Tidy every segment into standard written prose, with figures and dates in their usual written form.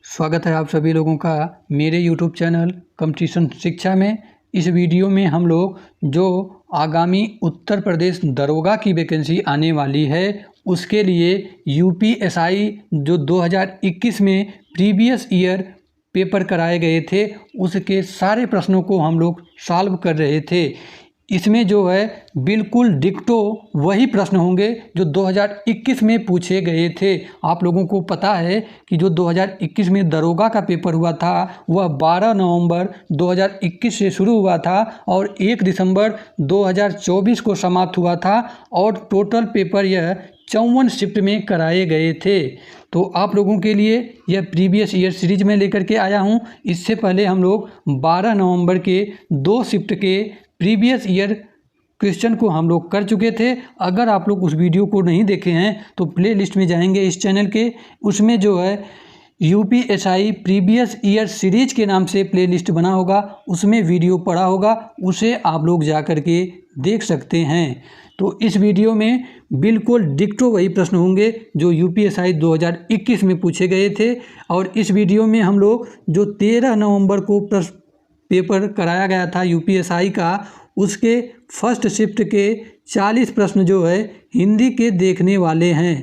स्वागत है आप सभी लोगों का मेरे YouTube चैनल कंपटीशन शिक्षा में। इस वीडियो में हम लोग जो आगामी उत्तर प्रदेश दरोगा की वैकेंसी आने वाली है उसके लिए यूपीएसआई जो 2021 में प्रीवियस ईयर पेपर कराए गए थे उसके सारे प्रश्नों को हम लोग सॉल्व कर रहे थे। इसमें जो है बिल्कुल डिक्टो वही प्रश्न होंगे जो 2021 में पूछे गए थे। आप लोगों को पता है कि जो 2021 में दरोगा का पेपर हुआ था वह 12 नवंबर 2021 से शुरू हुआ था और 1 दिसंबर 2024 को समाप्त हुआ था और टोटल पेपर यह 54 शिफ्ट में कराए गए थे। तो आप लोगों के लिए यह प्रीवियस ईयर सीरीज में लेकर के आया हूँ। इससे पहले हम लोग 12 नवंबर के 2 शिफ्ट के प्रीवियस ईयर क्वेश्चन को हम लोग कर चुके थे। अगर आप लोग उस वीडियो को नहीं देखे हैं तो प्ले लिस्ट में जाएंगे इस चैनल के, उसमें जो है यूपीएसआई प्रीवियस ईयर सीरीज के नाम से प्ले लिस्ट बना होगा, उसमें वीडियो पड़ा होगा, उसे आप लोग जा कर के देख सकते हैं। तो इस वीडियो में बिल्कुल डिक्टो वही प्रश्न होंगे जो यूपीएसआई 2021 में पूछे गए थे। और इस वीडियो में हम लोग जो 13 नवंबर को पेपर कराया गया था यूपीएसआई का, उसके फर्स्ट शिफ्ट के 40 प्रश्न जो है हिंदी के देखने वाले हैं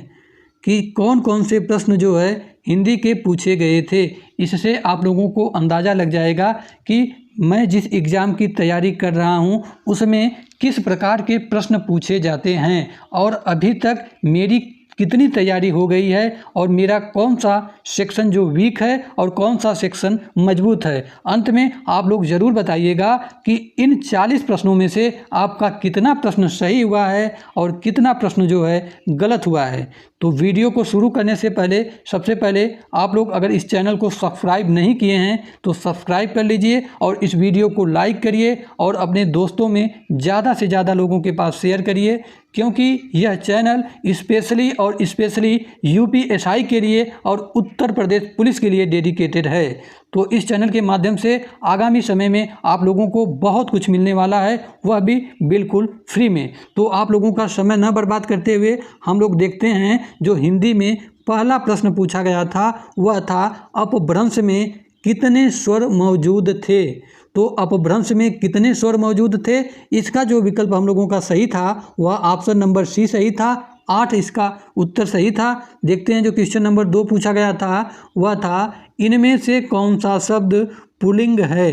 कि कौन कौन से प्रश्न जो है हिंदी के पूछे गए थे। इससे आप लोगों को अंदाज़ा लग जाएगा कि मैं जिस एग्ज़ाम की तैयारी कर रहा हूं उसमें किस प्रकार के प्रश्न पूछे जाते हैं और अभी तक मेरी कितनी तैयारी हो गई है और मेरा कौन सा सेक्शन जो वीक है और कौन सा सेक्शन मजबूत है। अंत में आप लोग ज़रूर बताइएगा कि इन 40 प्रश्नों में से आपका कितना प्रश्न सही हुआ है और कितना प्रश्न जो है गलत हुआ है। तो वीडियो को शुरू करने से पहले सबसे पहले आप लोग अगर इस चैनल को सब्सक्राइब नहीं किए हैं तो सब्सक्राइब कर लीजिए और इस वीडियो को लाइक करिए और अपने दोस्तों में ज़्यादा से ज़्यादा लोगों के पास शेयर करिए, क्योंकि यह चैनल स्पेशली यूपीएसआई के लिए और उत्तर प्रदेश पुलिस के लिए डेडिकेटेड है। तो इस चैनल के माध्यम से आगामी समय में आप लोगों को बहुत कुछ मिलने वाला है, वह भी बिल्कुल फ्री में। तो आप लोगों का समय न बर्बाद करते हुए हम लोग देखते हैं जो हिंदी में पहला प्रश्न पूछा गया था वह था अपभ्रंश में कितने स्वर मौजूद थे। तो अपभ्रंश में कितने स्वर मौजूद थे, इसका जो विकल्प हम लोगों का सही था वह ऑप्शन नंबर सी सही था। 8 इसका उत्तर सही था। देखते हैं जो क्वेश्चन नंबर 2 पूछा गया था वह था इनमें से कौन सा शब्द पुल्लिंग है।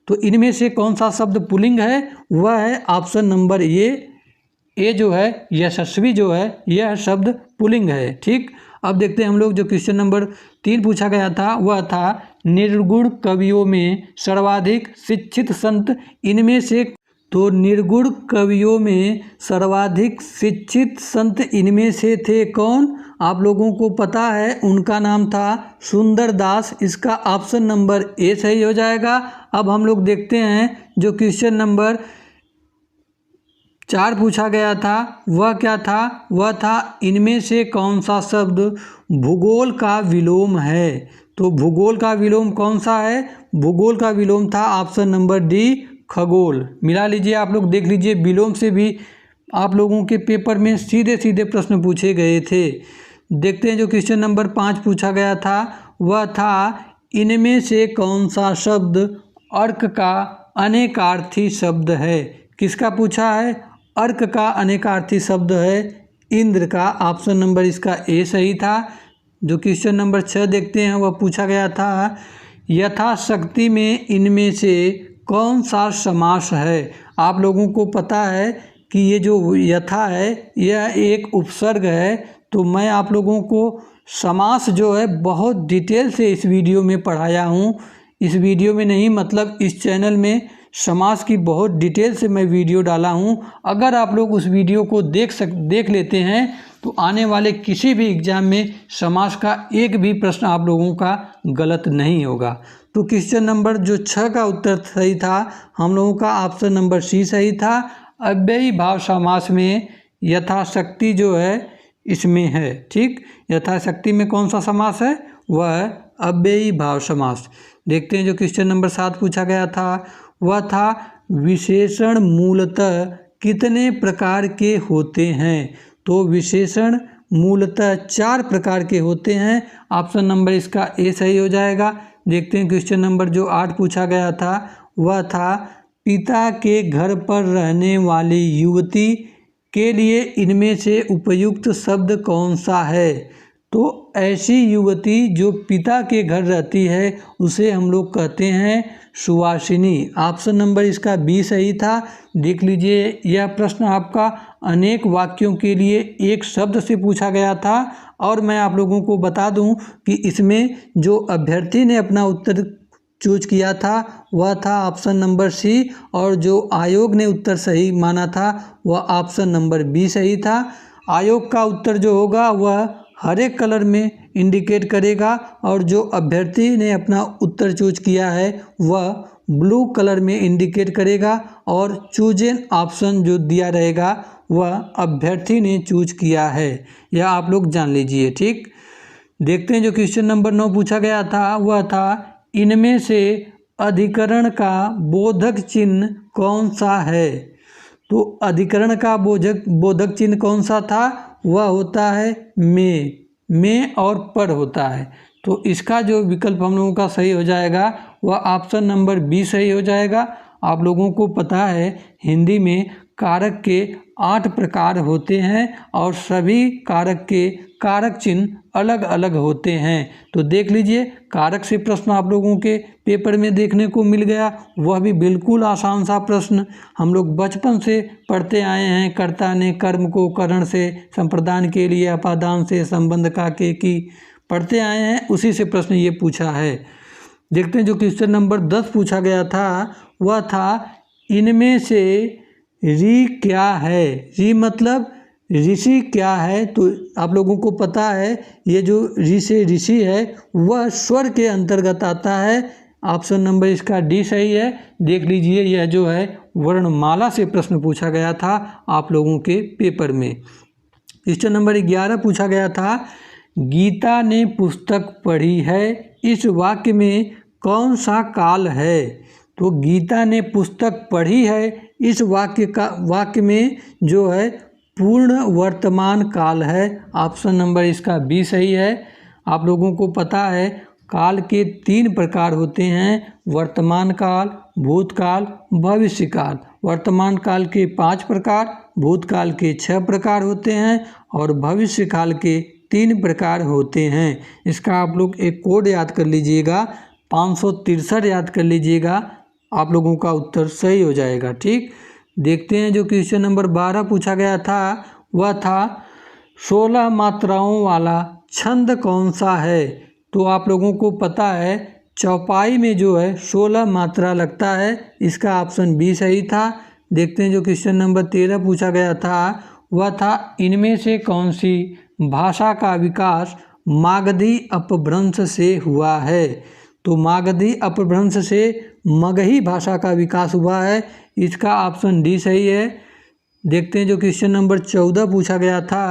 तो इनमें से कौन सा शब्द पुल्लिंग है वह है ऑप्शन नंबर ए जो है यशस्वी जो है यह शब्द पुल्लिंग है। ठीक, अब देखते हैं हम लोग जो क्वेश्चन नंबर 3 पूछा गया था वह था निर्गुण कवियों में सर्वाधिक शिक्षित संत इनमें से। तो निर्गुण कवियों में सर्वाधिक शिक्षित संत इनमें से थे कौन? आप लोगों को पता है उनका नाम था सुंदर दास। इसका ऑप्शन नंबर ए सही हो जाएगा। अब हम लोग देखते हैं जो क्वेश्चन नंबर 4 पूछा गया था वह क्या था, वह था इनमें से कौन सा शब्द भूगोल का विलोम है। तो भूगोल का विलोम कौन सा है? भूगोल का विलोम था ऑप्शन नंबर डी खगोल। मिला लीजिए, आप लोग देख लीजिए, विलोम से भी आप लोगों के पेपर में सीधे सीधे प्रश्न पूछे गए थे। देखते हैं जो क्वेश्चन नंबर 5 पूछा गया था वह था इनमें से कौन सा शब्द अर्क का अनेकार्थी शब्द है। किसका पूछा है? अर्क का अनेकार्थी शब्द है इंद्र का। ऑप्शन नंबर इसका ए सही था। जो क्वेश्चन नंबर 6 देखते हैं वह पूछा गया था यथाशक्ति में इनमें से कौन सा समास है। आप लोगों को पता है कि ये जो यथा है यह एक उपसर्ग है। तो मैं आप लोगों को समास जो है बहुत डिटेल से इस वीडियो में पढ़ाया हूँ। इस वीडियो में नहीं, मतलब इस चैनल में समास की बहुत डिटेल से मैं वीडियो डाला हूँ। अगर आप लोग उस वीडियो को देख लेते हैं तो आने वाले किसी भी एग्ज़ाम में समास का एक भी प्रश्न आप लोगों का गलत नहीं होगा। तो क्वेश्चन नंबर जो 6 का उत्तर सही था हम लोगों का ऑप्शन नंबर सी सही था। अव्ययी भाव समास में यथाशक्ति जो है इसमें है। ठीक, यथाशक्ति में कौन सा समास है? वह अव्ययी भाव समास। देखते हैं जो क्वेश्चन नंबर 7 पूछा गया था वह था विशेषण मूलतः कितने प्रकार के होते हैं। तो विशेषण मूलतः 4 प्रकार के होते हैं। ऑप्शन नंबर इसका ए सही हो जाएगा। देखते हैं क्वेश्चन नंबर जो 8 पूछा गया था वह था पिता के घर पर रहने वाली युवती के लिए इनमें से उपयुक्त शब्द कौन सा है। तो ऐसी युवती जो पिता के घर रहती है उसे हम लोग कहते हैं सुवासिनी। ऑप्शन नंबर इसका बी सही था। देख लीजिए यह प्रश्न आपका अनेक वाक्यों के लिए एक शब्द से पूछा गया था और मैं आप लोगों को बता दूं कि इसमें जो अभ्यर्थी ने अपना उत्तर चूज किया था वह था ऑप्शन नंबर सी और जो आयोग ने उत्तर सही माना था वह ऑप्शन नंबर बी सही था। आयोग का उत्तर जो होगा वह हरे कलर में इंडिकेट करेगा और जो अभ्यर्थी ने अपना उत्तर चूज किया है वह ब्लू कलर में इंडिकेट करेगा और चूजन ऑप्शन जो दिया रहेगा वह अभ्यर्थी ने चूज किया है। यह आप लोग जान लीजिए। ठीक, देखते हैं जो क्वेश्चन नंबर 9 पूछा गया था वह था इनमें से अधिकरण का बोधक चिन्ह कौन सा है। तो अधिकरण का बोधक चिन्ह कौन सा था, वह होता है में और पर होता है। तो इसका जो विकल्प हम लोगों का सही हो जाएगा वह ऑप्शन नंबर बी सही हो जाएगा। आप लोगों को पता है हिंदी में कारक के 8 प्रकार होते हैं और सभी कारक के कारक चिन्ह अलग अलग होते हैं। तो देख लीजिए कारक से प्रश्न आप लोगों के पेपर में देखने को मिल गया, वह भी बिल्कुल आसान सा प्रश्न। हम लोग बचपन से पढ़ते आए हैं। कर्ता ने कर्म को करण से, संप्रदान के लिए अपादान से, संबंध का के की पढ़ते आए हैं, उसी से प्रश्न ये पूछा है। देखते हैं जो क्वेश्चन नंबर 10 पूछा गया था वह था इनमें से ऋ क्या है। ऋ मतलब ऋषि क्या है। तो आप लोगों को पता है ये जो ऋ से ऋषि है वह स्वर के अंतर्गत आता है। ऑप्शन नंबर इसका डी सही है। देख लीजिए यह जो है वर्णमाला से प्रश्न पूछा गया था आप लोगों के पेपर में। क्वेश्चन नंबर 11 पूछा गया था गीता ने पुस्तक पढ़ी है, इस वाक्य में कौन सा काल है। तो गीता ने पुस्तक पढ़ी है, इस वाक्य में जो है पूर्ण वर्तमान काल है। ऑप्शन नंबर इसका बी सही है। आप लोगों को पता है काल के 3 प्रकार होते हैं, वर्तमान काल, भूतकाल, भविष्यकाल। वर्तमान काल के 5 प्रकार, भूतकाल के 6 प्रकार होते हैं और भविष्यकाल के 3 प्रकार होते हैं। इसका आप लोग एक कोड याद कर लीजिएगा, 563 याद कर लीजिएगा, आप लोगों का उत्तर सही हो जाएगा। ठीक, देखते हैं जो क्वेश्चन नंबर 12 पूछा गया था वह था 16 मात्राओं वाला छंद कौन सा है। तो आप लोगों को पता है चौपाई में जो है 16 मात्रा लगता है, इसका ऑप्शन बी सही था। देखते हैं जो क्वेश्चन नंबर 13 पूछा गया था वह था इनमें से कौन सी भाषा का विकास मागधी अपभ्रंश से हुआ है। तो मागधी अपभ्रंश से मगही भाषा का विकास हुआ है, इसका ऑप्शन डी सही है। देखते हैं जो क्वेश्चन नंबर 14 पूछा गया था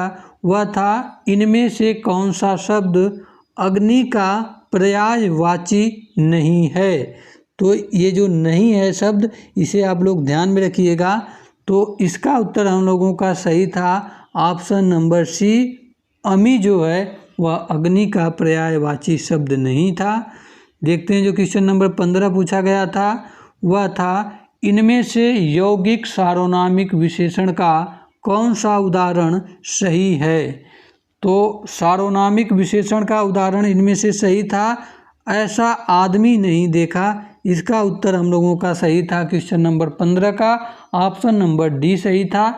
वह था इनमें से कौन सा शब्द अग्नि का पर्यायवाची नहीं है। तो ये जो नहीं है शब्द इसे आप लोग ध्यान में रखिएगा। तो इसका उत्तर हम लोगों का सही था ऑप्शन नंबर सी, अमी जो है वह अग्नि का पर्यायवाची शब्द नहीं था। देखते हैं जो क्वेश्चन नंबर 15 पूछा गया था वह था इनमें से यौगिक सार्वनामिक विशेषण का कौन सा उदाहरण सही है। तो सार्वनामिक विशेषण का उदाहरण इनमें से सही था ऐसा आदमी नहीं देखा, इसका उत्तर हम लोगों का सही था क्वेश्चन नंबर 15 का, ऑप्शन नंबर डी सही था।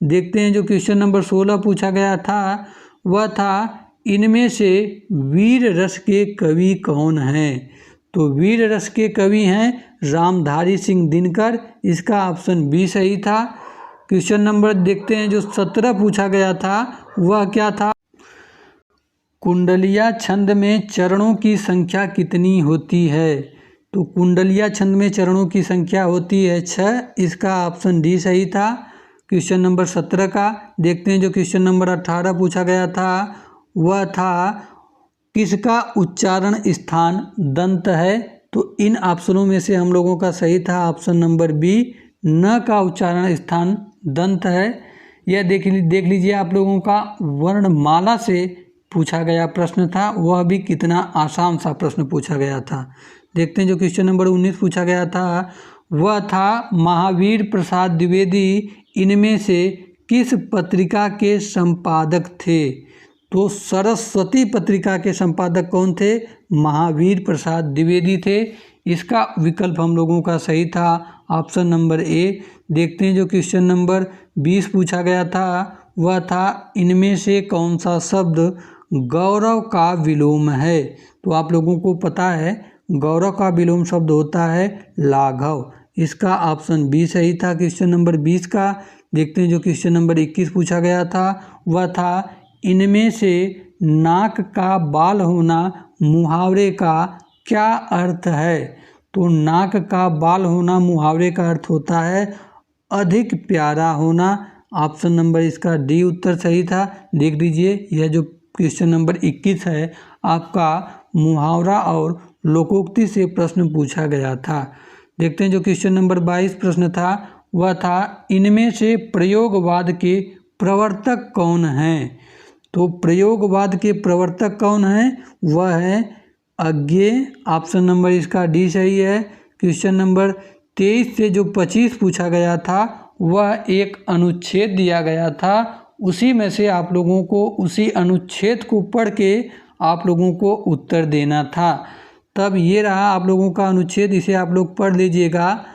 देखते हैं जो क्वेश्चन नंबर 16 पूछा गया था वह था इनमें से वीर रस के कवि कौन हैं। तो वीर रस के कवि हैं रामधारी सिंह दिनकर, इसका ऑप्शन बी सही था। क्वेश्चन नंबर देखते हैं जो 17 पूछा गया था वह क्या था, कुंडलिया छंद में चरणों की संख्या कितनी होती है। तो कुंडलिया छंद में चरणों की संख्या होती है 6, इसका ऑप्शन डी सही था क्वेश्चन नंबर 17 का। देखते हैं जो क्वेश्चन नंबर 18 पूछा गया था वह था किसका उच्चारण स्थान दंत है। तो इन ऑप्शनों में से हम लोगों का सही था ऑप्शन नंबर बी, न का उच्चारण स्थान दंत है। यह देख लीजिए आप लोगों का वर्णमाला से पूछा गया प्रश्न था, वह भी कितना आसान सा प्रश्न पूछा गया था। देखते हैं जो क्वेश्चन नंबर 19 पूछा गया था, वह था महावीर प्रसाद द्विवेदी इनमें से किस पत्रिका के संपादक थे? तो सरस्वती पत्रिका के संपादक कौन थे? महावीर प्रसाद द्विवेदी थे। इसका विकल्प हम लोगों का सही था ऑप्शन नंबर ए। देखते हैं जो क्वेश्चन नंबर 20 पूछा गया था, वह था इनमें से कौन सा शब्द गौरव का विलोम है? तो आप लोगों को पता है गौरव का विलोम शब्द होता है लाघव। इसका ऑप्शन बी सही था क्वेश्चन नंबर 20 का। देखते हैं जो क्वेश्चन नंबर 21 पूछा गया था, वह था इनमें से नाक का बाल होना मुहावरे का क्या अर्थ है? तो नाक का बाल होना मुहावरे का अर्थ होता है अधिक प्यारा होना। ऑप्शन नंबर इसका डी उत्तर सही था। देख लीजिए यह जो क्वेश्चन नंबर 21 है आपका मुहावरा और लोकोक्ति से प्रश्न पूछा गया था। देखते हैं जो क्वेश्चन नंबर 22 प्रश्न था, वह था इनमें से प्रयोगवाद के प्रवर्तक कौन हैं? तो प्रयोगवाद के प्रवर्तक कौन हैं? वह है अज्ञेय। ऑप्शन नंबर इसका डी सही है। क्वेश्चन नंबर 23 से जो 25 पूछा गया था वह एक अनुच्छेद दिया गया था, उसी में से आप लोगों को उसी अनुच्छेद को पढ़ के आप लोगों को उत्तर देना था। तब ये रहा आप लोगों का अनुच्छेद, इसे आप लोग पढ़ लीजिएगा।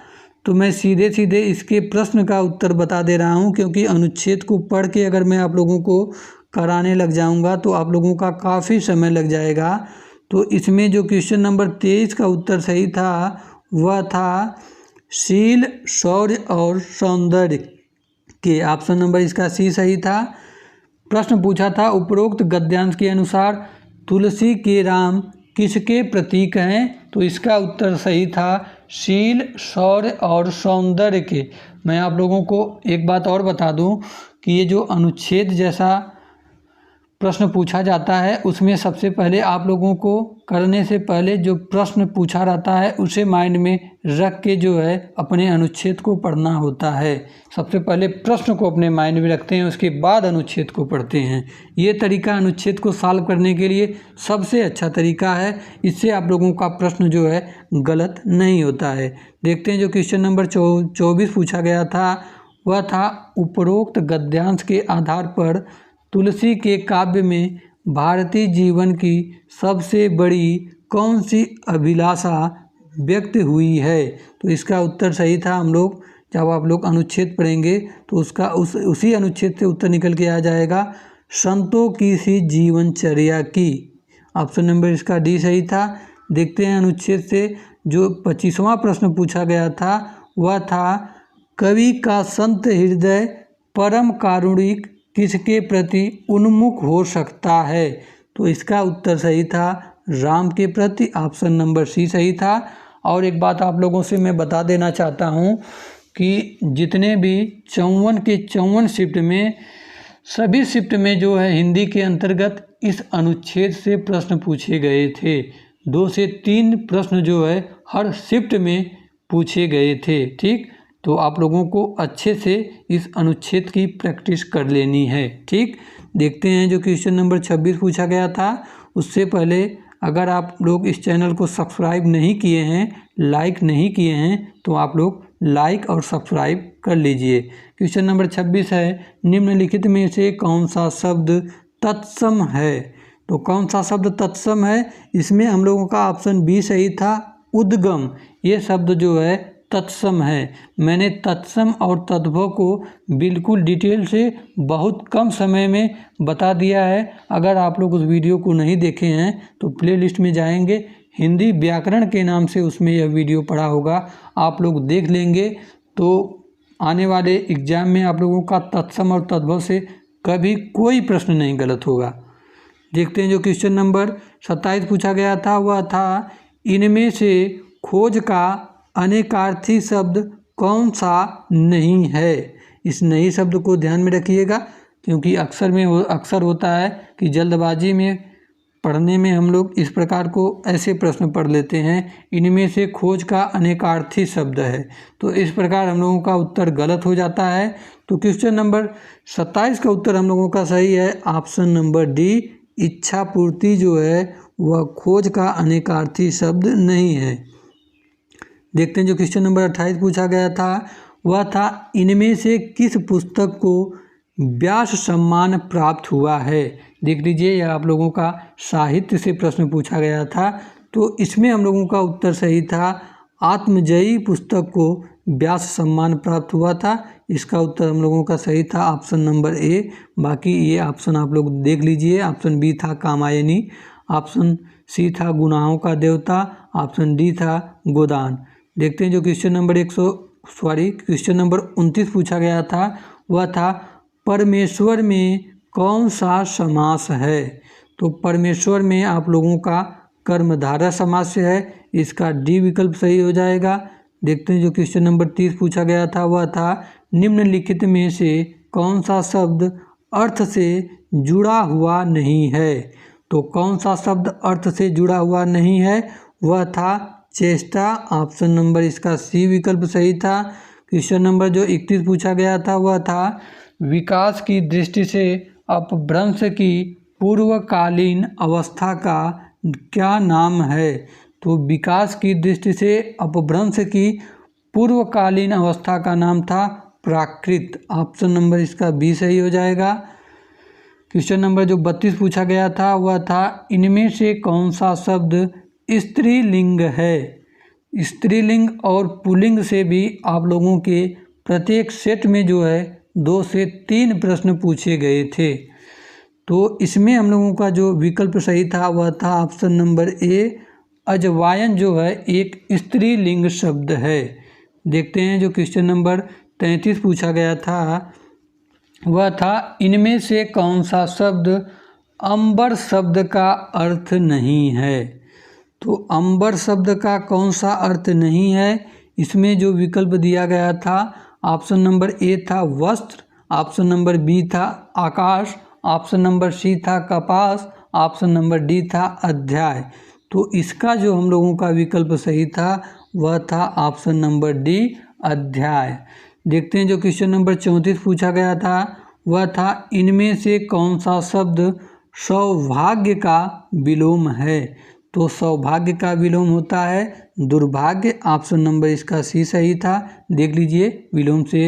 तो मैं सीधे सीधे इसके प्रश्न का उत्तर बता दे रहा हूँ, क्योंकि अनुच्छेद को पढ़ के अगर मैं आप लोगों को कराने लग जाऊँगा तो आप लोगों का काफ़ी समय लग जाएगा। तो इसमें जो क्वेश्चन नंबर 23 का उत्तर सही था वह था शील, शौर्य और सौंदर्य के। ऑप्शन नंबर इसका सी सही था। प्रश्न पूछा था उपरोक्त गद्यांश के अनुसार तुलसी के राम किसके प्रतीक हैं? तो इसका उत्तर सही था शील, शौर्य और सौंदर्य के। मैं आप लोगों को एक बात और बता दूं कि ये जो अनुच्छेद जैसा प्रश्न पूछा जाता है उसमें सबसे पहले आप लोगों को करने से पहले जो प्रश्न पूछा रहता है उसे माइंड में रख के जो है अपने अनुच्छेद को पढ़ना होता है। सबसे पहले प्रश्न को अपने माइंड में रखते हैं, उसके बाद अनुच्छेद को पढ़ते हैं। ये तरीका अनुच्छेद को सॉल्व करने के लिए सबसे अच्छा तरीका है। इससे आप लोगों का प्रश्न जो है गलत नहीं होता है। देखते हैं जो क्वेश्चन नंबर 24 पूछा गया था, वह था उपरोक्त गद्यांश के आधार पर तुलसी के काव्य में भारतीय जीवन की सबसे बड़ी कौन सी अभिलाषा व्यक्त हुई है? तो इसका उत्तर सही था। हम लोग जब आप लोग अनुच्छेद पढ़ेंगे तो उसका उसी अनुच्छेद से उत्तर निकल के आ जाएगा संतों की सी जीवनचर्या की। ऑप्शन नंबर इसका डी सही था। देखते हैं अनुच्छेद से जो 25वां प्रश्न पूछा गया था, वह था कवि का संत हृदय परम कारुणिक किसके प्रति उन्मुख हो सकता है? तो इसका उत्तर सही था राम के प्रति। ऑप्शन नंबर सी सही था। और एक बात आप लोगों से मैं बता देना चाहता हूँ कि जितने भी 54 के 54 शिफ्ट में सभी शिफ्ट में जो है हिंदी के अंतर्गत इस अनुच्छेद से प्रश्न पूछे गए थे। 2 से 3 प्रश्न जो है हर शिफ्ट में पूछे गए थे। ठीक, तो आप लोगों को अच्छे से इस अनुच्छेद की प्रैक्टिस कर लेनी है। ठीक, देखते हैं जो क्वेश्चन नंबर 26 पूछा गया था। उससे पहले अगर आप लोग इस चैनल को सब्सक्राइब नहीं किए हैं, लाइक नहीं किए हैं, तो आप लोग लाइक और सब्सक्राइब कर लीजिए। क्वेश्चन नंबर 26 है, निम्नलिखित में से कौन सा शब्द तत्सम है? तो कौन सा शब्द तत्सम है? इसमें हम लोगों का ऑप्शन बी सही था उद्गम। ये शब्द जो है तत्सम है। मैंने तत्सम और तद्भव को बिल्कुल डिटेल से बहुत कम समय में बता दिया है। अगर आप लोग उस वीडियो को नहीं देखे हैं तो प्लेलिस्ट में जाएंगे, हिंदी व्याकरण के नाम से उसमें यह वीडियो पड़ा होगा, आप लोग देख लेंगे तो आने वाले एग्जाम में आप लोगों का तत्सम और तद्भव से कभी कोई प्रश्न नहीं गलत होगा। देखते हैं जो क्वेश्चन नंबर 27 पूछा गया था, वह था इनमें से खोज का अनेकार्थी शब्द कौन सा नहीं है? इस नहीं शब्द को ध्यान में रखिएगा, क्योंकि अक्सर होता है कि जल्दबाजी में पढ़ने में हम लोग इस प्रकार को ऐसे प्रश्न पढ़ लेते हैं, इनमें से खोज का अनेकार्थी शब्द है। तो इस प्रकार हम लोगों का उत्तर गलत हो जाता है। तो क्वेश्चन नंबर 27 का उत्तर हम लोगों का सही है ऑप्शन नंबर डी, इच्छा पूर्ति जो है वह खोज का अनेकार्थी शब्द नहीं है। देखते हैं जो क्वेश्चन नंबर 28 पूछा गया था वह था इनमें से किस पुस्तक को व्यास सम्मान प्राप्त हुआ है। देख लीजिए यह आप लोगों का साहित्य से प्रश्न पूछा गया था। तो इसमें हम लोगों का उत्तर सही था, आत्मजयी पुस्तक को व्यास सम्मान प्राप्त हुआ था। इसका उत्तर हम लोगों का सही था ऑप्शन नंबर ए। बाकी ये ऑप्शन आप लोग देख लीजिए, ऑप्शन बी था कामायनी, ऑप्शन सी था गुनाहों का देवता, ऑप्शन डी था गोदान। देखते हैं जो क्वेश्चन नंबर 29 पूछा गया था वह था परमेश्वर में कौन सा समास है। तो परमेश्वर में आप लोगों का कर्मधारय समास है, इसका डी विकल्प सही हो जाएगा। देखते हैं जो क्वेश्चन नंबर 30 पूछा गया था वह था निम्नलिखित में से कौन सा शब्द अर्थ से जुड़ा हुआ नहीं है। तो कौन सा शब्द अर्थ से जुड़ा हुआ नहीं है वह था चेष्टा, ऑप्शन नंबर इसका सी विकल्प सही था। क्वेश्चन नंबर जो 31 पूछा गया था वह था विकास की दृष्टि से अपभ्रंश की पूर्वकालीन अवस्था का क्या नाम है। तो विकास की दृष्टि से अपभ्रंश की पूर्वकालीन अवस्था का नाम था प्राकृत, ऑप्शन नंबर इसका बी सही हो जाएगा। क्वेश्चन नंबर जो 32 पूछा गया था वह था इनमें से कौन सा शब्द स्त्रीलिंग है। स्त्रीलिंग और पुल्लिंग से भी आप लोगों के प्रत्येक सेट में जो है 2 से 3 प्रश्न पूछे गए थे। तो इसमें हम लोगों का जो विकल्प सही था वह था ऑप्शन नंबर ए, अजवायन जो है एक स्त्रीलिंग शब्द है। देखते हैं जो क्वेश्चन नंबर 33 पूछा गया था वह था इनमें से कौन सा शब्द अंबर शब्द का अर्थ नहीं है। तो अंबर शब्द का कौन सा अर्थ नहीं है, इसमें जो विकल्प दिया गया था ऑप्शन नंबर ए था वस्त्र, ऑप्शन नंबर बी था आकाश, ऑप्शन नंबर सी था कपास, ऑप्शन नंबर डी था अध्याय। तो इसका जो हम लोगों का विकल्प सही था वह था ऑप्शन नंबर डी अध्याय। देखते हैं जो क्वेश्चन नंबर 34 पूछा गया था वह था इनमें से कौन सा शब्द सौभाग्य का विलोम है। तो सौभाग्य का विलोम होता है दुर्भाग्य, ऑप्शन नंबर इसका सी सही था। देख लीजिए विलोम से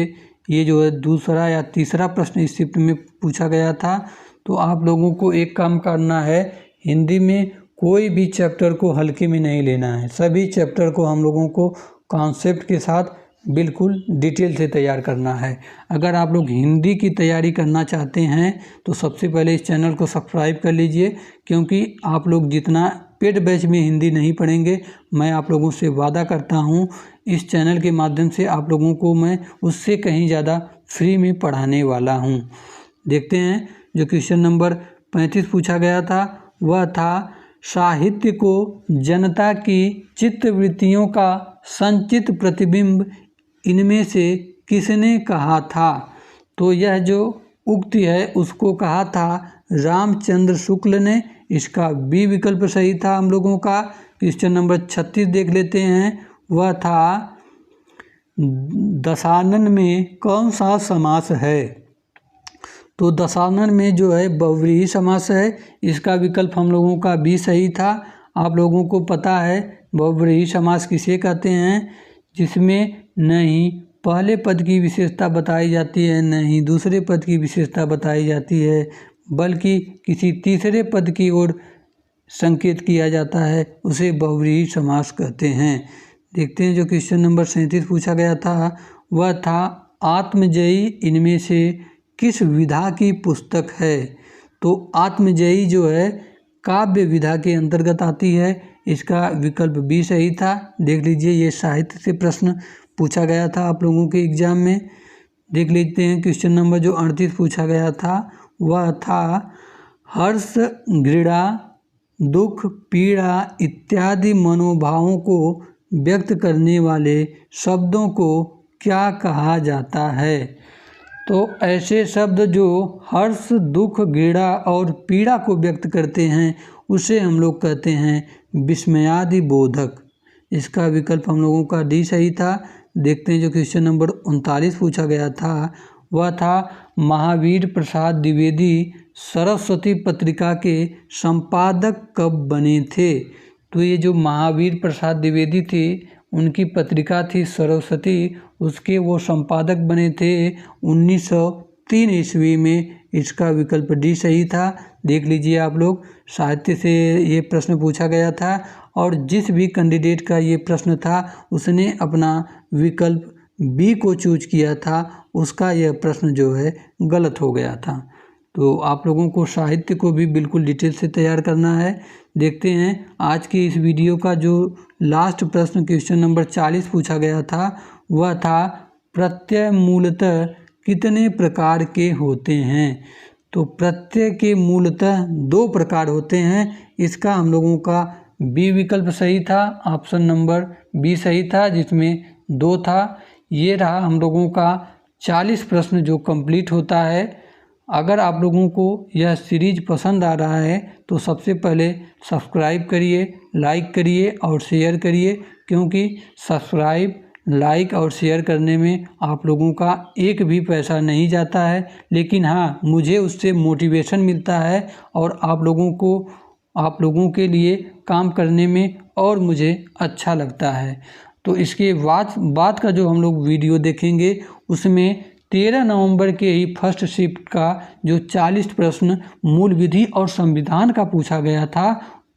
ये जो है दूसरा या तीसरा प्रश्न इस शिफ्ट में पूछा गया था। तो आप लोगों को एक काम करना है, हिंदी में कोई भी चैप्टर को हल्के में नहीं लेना है, सभी चैप्टर को हम लोगों को कॉन्सेप्ट के साथ बिल्कुल डिटेल से तैयार करना है। अगर आप लोग हिंदी की तैयारी करना चाहते हैं तो सबसे पहले इस चैनल को सब्सक्राइब कर लीजिए, क्योंकि आप लोग जितना पेड बैच में हिंदी नहीं पढ़ेंगे, मैं आप लोगों से वादा करता हूँ इस चैनल के माध्यम से आप लोगों को मैं उससे कहीं ज़्यादा फ्री में पढ़ाने वाला हूँ। देखते हैं जो क्वेश्चन नंबर 35 पूछा गया था वह था साहित्य को जनता की चित्तवृत्तियों का संचित प्रतिबिंब इनमें से किसने कहा था। तो यह जो उक्ति है उसको कहा था रामचंद्र शुक्ल ने, इसका बी विकल्प सही था हम लोगों का। क्वेश्चन नंबर 36 देख लेते हैं वह था दशानन में कौन सा समास है। तो दशानन में जो है बहुव्रीहि समास है, इसका विकल्प हम लोगों का बी सही था। आप लोगों को पता है बहुव्रीहि समास किसे कहते हैं, जिसमें न ही पहले पद की विशेषता बताई जाती है न ही दूसरे पद की विशेषता बताई जाती है, बल्कि किसी तीसरे पद की ओर संकेत किया जाता है, उसे बहुव्रीहि समास कहते हैं। देखते हैं जो क्वेश्चन नंबर 37 पूछा गया था वह था आत्मजयी इनमें से किस विधा की पुस्तक है। तो आत्मजयी जो है काव्य विधा के अंतर्गत आती है, इसका विकल्प बी सही था। देख लीजिए ये साहित्य से प्रश्न पूछा गया था आप लोगों के एग्जाम में। देख लेते हैं क्वेश्चन नंबर जो 38 पूछा गया था वह था हर्ष, घृणा, दुख, पीड़ा इत्यादि मनोभावों को व्यक्त करने वाले शब्दों को क्या कहा जाता है। तो ऐसे शब्द जो हर्ष, दुख, घृणा और पीड़ा को व्यक्त करते हैं उसे हम लोग कहते हैं विस्मयादि बोधक। इसका विकल्प हम लोगों का डी सही था। देखते हैं जो क्वेश्चन नंबर 39 पूछा गया था वह था महावीर प्रसाद द्विवेदी सरस्वती पत्रिका के संपादक कब बने थे। तो ये जो महावीर प्रसाद द्विवेदी थे उनकी पत्रिका थी सरस्वती, उसके वो संपादक बने थे 1903 ईस्वी में। इसका विकल्प डी सही था। देख लीजिए आप लोग, साहित्य से ये प्रश्न पूछा गया था और जिस भी कैंडिडेट का ये प्रश्न था उसने अपना विकल्प बी को चूज किया था, उसका यह प्रश्न जो है गलत हो गया था। तो आप लोगों को साहित्य को भी बिल्कुल डिटेल से तैयार करना है। देखते हैं आज की इस वीडियो का जो लास्ट प्रश्न क्वेश्चन नंबर 40 पूछा गया था वह था प्रत्यय मूलतः कितने प्रकार के होते हैं। तो प्रत्यय के मूलतः 2 प्रकार होते हैं। इसका हम लोगों का बी विकल्प सही था, ऑप्शन नंबर बी सही था जिसमें 2 था। ये रहा हम लोगों का 40 प्रश्न जो कंप्लीट होता है। अगर आप लोगों को यह सीरीज पसंद आ रहा है तो सबसे पहले सब्सक्राइब करिए, लाइक करिए और शेयर करिए, क्योंकि सब्सक्राइब, लाइक और शेयर करने में आप लोगों का एक भी पैसा नहीं जाता है, लेकिन हाँ मुझे उससे मोटिवेशन मिलता है और आप लोगों के लिए काम करने में और मुझे अच्छा लगता है। तो इसके बाद का जो हम लोग वीडियो देखेंगे उसमें 13 नवंबर के ही फर्स्ट शिफ्ट का जो 40 प्रश्न मूल विधि और संविधान का पूछा गया था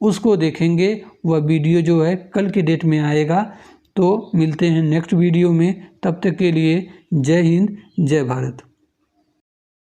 उसको देखेंगे। वह वीडियो जो है कल के डेट में आएगा। तो मिलते हैं नेक्स्ट वीडियो में, तब तक के लिए जय हिंद, जय भारत।